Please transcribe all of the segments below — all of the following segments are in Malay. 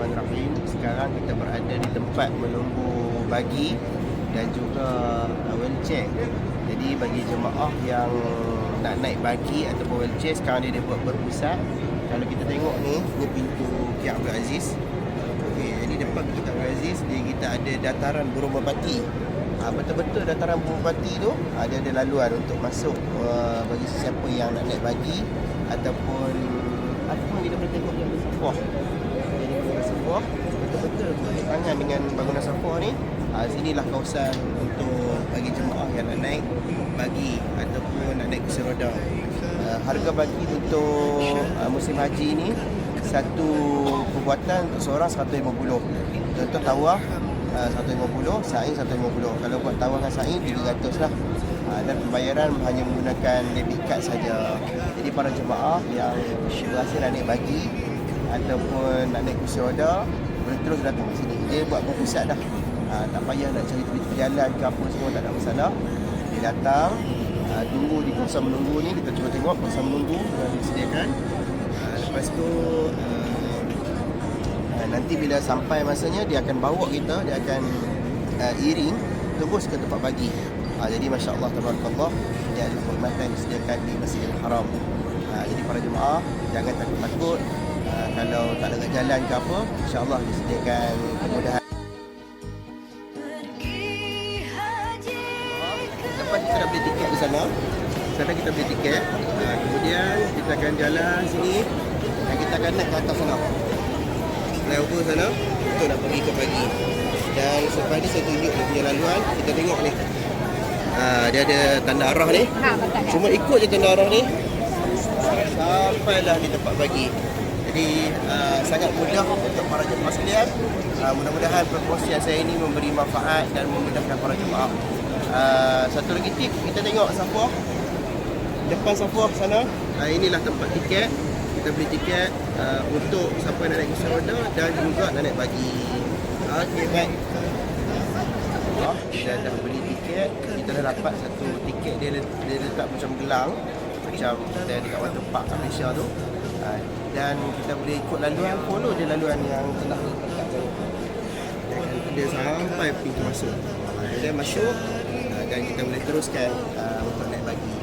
Bismillahirrahmanirrahim. Sekarang kita berada di tempat menunggu bagi dan juga wheelchair. Jadi bagi jemaah yang nak naik bagi ataupun wheelchair, sekarang dia buat berpusat. Kalau kita tengok ni pintu Kiai Abdul Aziz. Okey, jadi depan pintu Kiai Abdul Aziz ni kita ada dataran Burung Merpati. Betul-betul dataran Burung Merpati tu ada laluan untuk masuk bagi sesiapa yang nak naik bagi ataupun kita boleh tengok yang Safwah. Jadi bangunan Safwah betul-betul bertangan dengan bangunan Safwah ni. Sinilah kawasan untuk bagi jemaah yang nak naik bagi ataupun nak naik kursi roda. Harga bagi untuk musim haji ni satu perbuatan untuk seorang 150. Contoh tawaf 150, sa'i 150. Kalau buat tawaf dengan sa'i 300 lah. Dan pembayaran hanya menggunakan debit card saja. Jadi para jemaah yang berhasil nak naik bagi ataupun nak naik kursi roda boleh terus datang ke sini. Dia buat berpusat dah. Tak payah nak cari tepi jalan ke apa semua, tak ada masalah. Dia datang, tunggu di kawasan menunggu ni. Kita cuba tengok kawasan menunggu yang disediakan. Lepas tu nanti bila sampai masanya dia akan bawa kita, dia akan iring terus ke tempat bagi. Jadi Masya Allah, Tabarakallah, dia ada perkhidmatan yang disediakan di Masjidil Haram. Jadi para jemaah jangan takut-takut. Kalau tak ada jalan ke apa, insya-Allah disediakan kemudahan. Lepas kita dah beli tiket di sana. Sekarang kita beli tiket. Kemudian kita akan jalan sini dan kita akan naik ke atas sana. Flyover sana untuk nak pergi ke pagi. Dan selepas ni saya tunjuk dia punya laluan. Kita tengok ni. Dia ada tanda arah ni. Cuma ikut je tanda arah ni. Sampailah di tempat bagi. Jadi sangat mudah untuk para jemaah sekalian. Mudah-mudahan perkongsian saya ini memberi manfaat dan memudahkan para jemaah. Satu lagi tip, kita tengok Safwah. Depan Safwah sana, inilah tempat tiket. Kita beli tiket untuk siapa yang nak naik kursi roda dan juga nak naik bagi. Okey, baik. Kita dah beli tiket. Kita dah dapat satu tiket. Dia letak macam gelang, macam kita dekat Waterpark Malaysia tu. Dan kita boleh ikut laluan, follow je laluan yang telah letak tu. Dia sampai pintu masuk. Dia masuk dan kita boleh teruskan untuk naik bagi.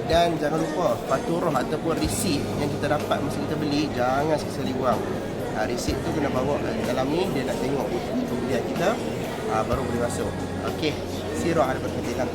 Dan jangan lupa faturah ataupun resit yang kita dapat masa kita beli, jangan sekali buang. Resit tu kena bawa dalam ni, dia nak tengok pembelian kita, baru boleh masuk. Okey, sirah ada perkhidmatan.